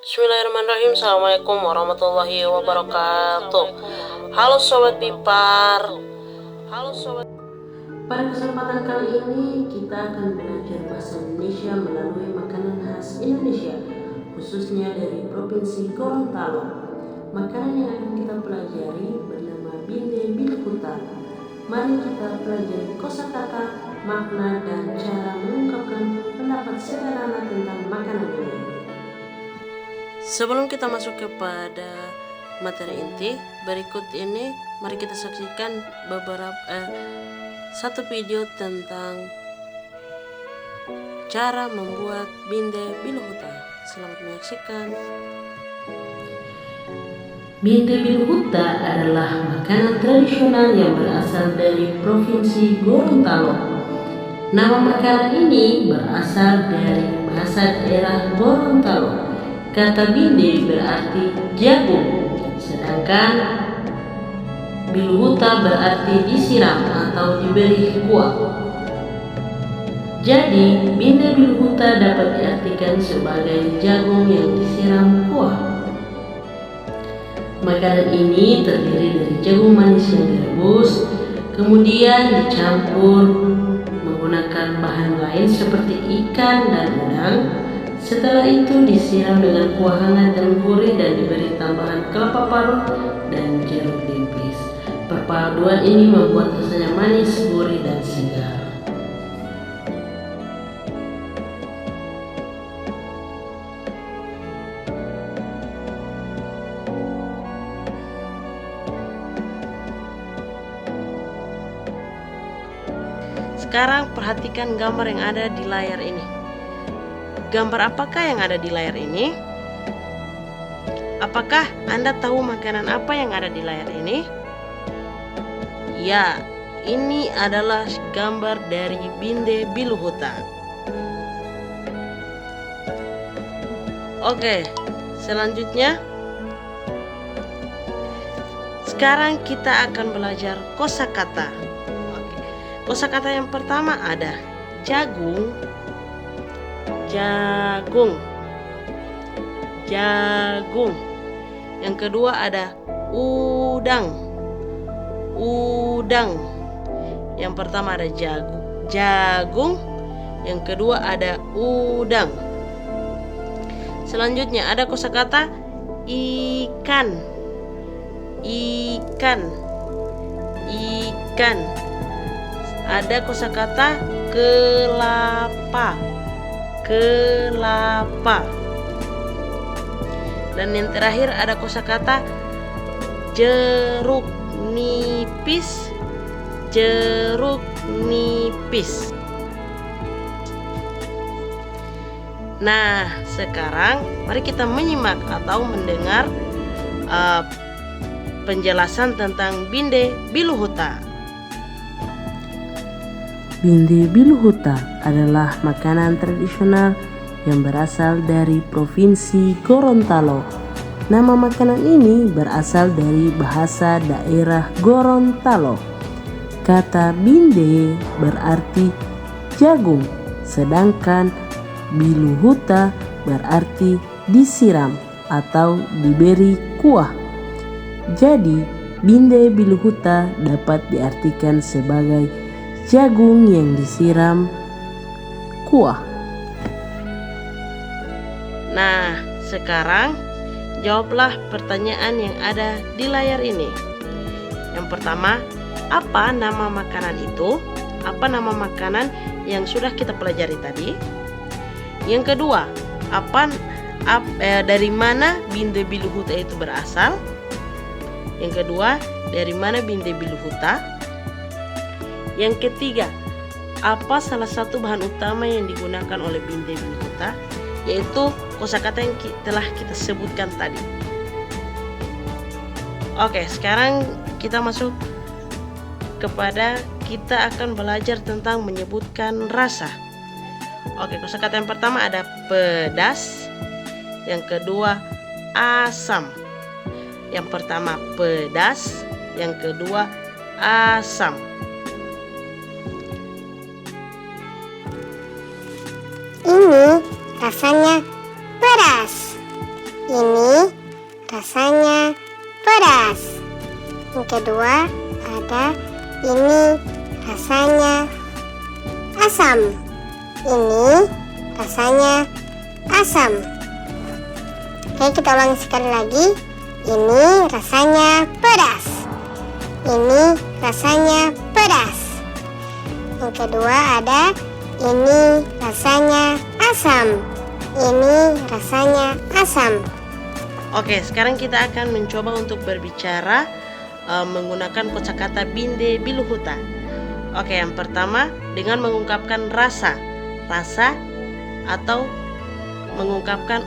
Bismillahirrahmanirrahim. Assalamualaikum warahmatullahi wabarakatuh. Halo Sobat Bipar. Pada kesempatan kali ini kita akan belajar bahasa Indonesia melalui makanan khas Indonesia, khususnya dari Provinsi Gorontalo. Makanan yang akan kita pelajari bernama Binde Biluhuta. Mari kita pelajari kosakata, makna, dan cara mengungkapkan pendapat sederhana tentang makanan ini. Sebelum kita masuk kepada materi inti, berikut ini mari kita saksikan satu video tentang cara membuat Binde Biluhuta. Selamat menyaksikan. Binde Biluhuta adalah makanan tradisional yang berasal dari Provinsi Gorontalo. Nama makanan ini berasal dari bahasa daerah Gorontalo. Kata binde berarti jagung, sedangkan biluhuta berarti disiram atau diberi kuah. Jadi, binde biluhuta dapat diartikan sebagai jagung yang disiram kuah. Makanan ini terdiri dari jagung manis yang direbus, kemudian dicampur menggunakan bahan lain seperti ikan dan udang. Setelah itu disiram dengan kuah hangat dan gurih dan diberi tambahan kelapa parut dan jeruk nipis. Perpaduan ini membuat rasanya manis, gurih, dan segar. Sekarang perhatikan gambar yang ada di layar ini. Gambar apakah yang ada di layar ini? Apakah Anda tahu makanan apa yang ada di layar ini? Ya, ini adalah gambar dari Binde Biluhuta. Oke, selanjutnya sekarang kita akan belajar kosakata. Kosakata yang pertama ada jagung, jagung. Yang kedua ada udang, udang. Yang pertama ada jagung, yang kedua ada udang. Selanjutnya ada kosakata ikan, ikan. Ada kosakata kelapa, dan yang terakhir ada kosakata jeruk nipis, Nah, sekarang mari kita menyimak atau mendengar penjelasan tentang Binde Biluhuta. Binde Biluhuta adalah makanan tradisional yang berasal dari Provinsi Gorontalo. Nama makanan ini berasal dari bahasa daerah Gorontalo. Kata binde berarti jagung, sedangkan biluhuta berarti disiram atau diberi kuah. Jadi, binde biluhuta dapat diartikan sebagai jagung yang disiram kuah. Nah, sekarang jawablah pertanyaan yang ada di layar ini. Yang pertama, apa nama makanan itu? Apa nama makanan yang sudah kita pelajari tadi? Yang kedua, dari mana binde biluhuta itu berasal? Yang kedua, dari mana binde biluhuta? Yang ketiga, apa salah satu bahan utama yang digunakan oleh binde biluhuta? Yaitu kosakata yang telah kita sebutkan tadi. Oke, sekarang kita masuk kepada kita akan belajar tentang menyebutkan rasa. Oke, kosakata yang pertama ada pedas, yang kedua asam. Yang pertama pedas, yang kedua asam. Ini rasanya pedas. Ini rasanya pedas. Yang kedua ada ini rasanya asam. Ini rasanya asam. Oke, kita ulangi sekali lagi. Ini rasanya pedas. Ini rasanya pedas. Yang kedua ada ini rasanya asam. Ini rasanya asam. Oke, sekarang kita akan mencoba untuk berbicara menggunakan kosakata binde biluhuta. Oke, yang pertama dengan mengungkapkan rasa. Rasa atau mengungkapkan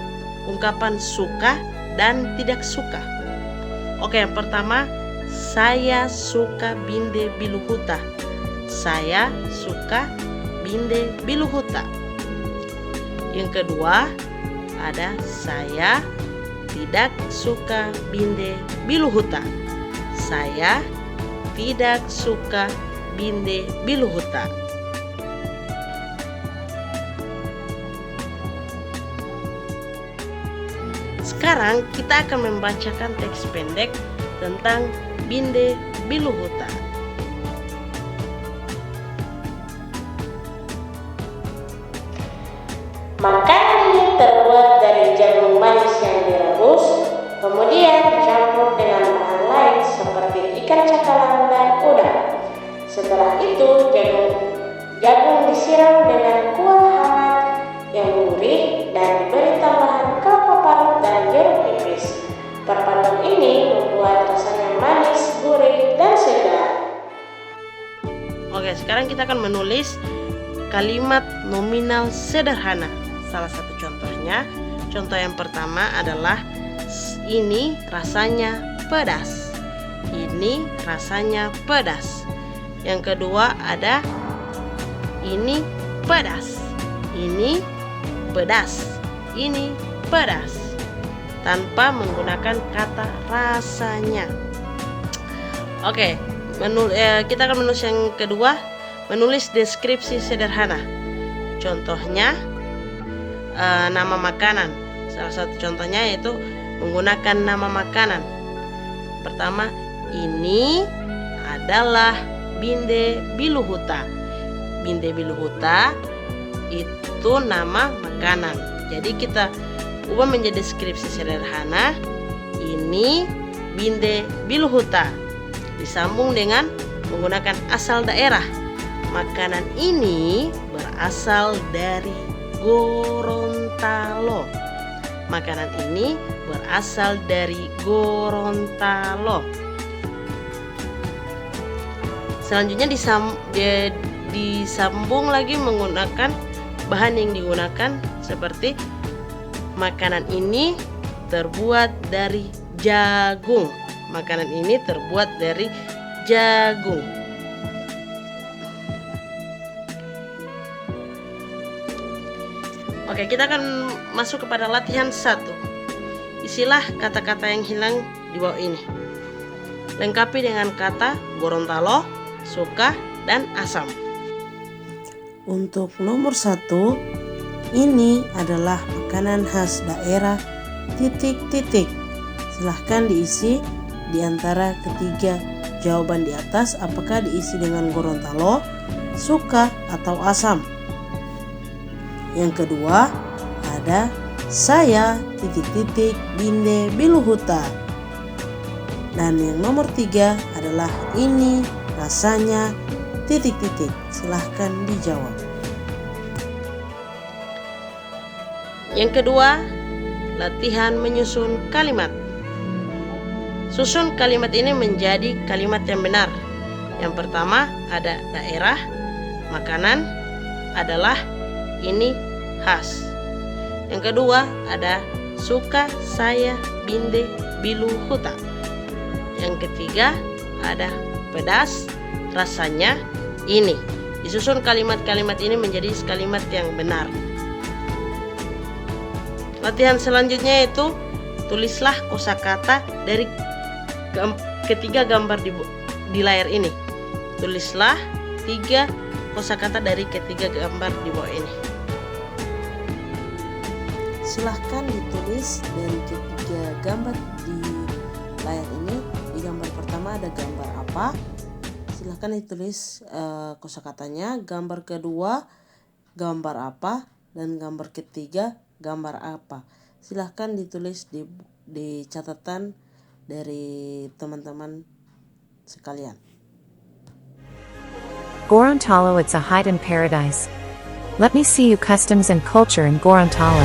ungkapan suka dan tidak suka. Oke, yang pertama saya suka binde biluhuta. Saya suka binde biluhuta. Yang kedua ada saya tidak suka binde biluhuta. Saya tidak suka binde biluhuta. Sekarang kita akan membacakan teks pendek tentang binde biluhuta. Makanan ini terbuat dari jagung manis yang direbus, kemudian dicampur dengan bahan lain seperti ikan cakalang dan udang. Setelah itu jagung disiram dengan kuah hangat yang gurih dan diberi tambahan kelapa parut dan jeruk nipis. Perpaduan ini membuat rasanya manis, gurih, dan segar. Oke, sekarang kita akan menulis kalimat nominal sederhana. Salah satu contohnya, contoh yang pertama adalah ini rasanya pedas. Ini rasanya pedas. Yang kedua ada ini pedas. Ini pedas. Ini pedas. Tanpa menggunakan kata rasanya. Oke, kita akan menulis yang kedua, menulis deskripsi sederhana. Contohnya nama makanan. Salah satu contohnya yaitu menggunakan nama makanan. Pertama, ini adalah binde biluhuta. Binde biluhuta itu nama makanan. Jadi kita ubah menjadi deskripsi sederhana. Ini binde biluhuta. Disambung dengan menggunakan asal daerah. Makanan ini berasal dari Gorontalo. Makanan ini berasal dari Gorontalo. Selanjutnya disambung lagi menggunakan bahan yang digunakan seperti makanan ini terbuat dari jagung. Makanan ini terbuat dari jagung. Oke, kita akan masuk kepada latihan 1. Isilah kata-kata yang hilang di bawah ini. Lengkapi dengan kata Gorontalo, suka, dan asam. Untuk nomor 1, ini adalah makanan khas daerah ... Silahkan diisi di antara ketiga jawaban di atas, apakah diisi dengan Gorontalo, suka, atau asam. Yang kedua ada saya ... binde biluhuta. Dan yang nomor 3 adalah ini rasanya ... Silahkan dijawab. Yang kedua, latihan menyusun kalimat. Susun kalimat ini menjadi kalimat yang benar. Yang pertama ada daerah, makanan, adalah, ini khas. Yang kedua ada suka, saya, binde biluhuta. Yang ketiga ada pedas, rasanya ini. Disusun kalimat-kalimat ini menjadi kalimat yang benar. Latihan selanjutnya yaitu tulislah kosakata dari ketiga gambar di layar ini. Tulislah 3 kosakata dari ketiga gambar di bawah ini. Silahkan ditulis dari ketiga gambar di layar ini. Di gambar pertama ada gambar apa? Silahkan ditulis kosakatanya. Gambar kedua gambar apa? Dan gambar ketiga gambar apa? Silahkan ditulis di catatan dari teman-teman sekalian. Gorontalo, it's a hidden paradise. Let me see you customs and culture in Gorontalo.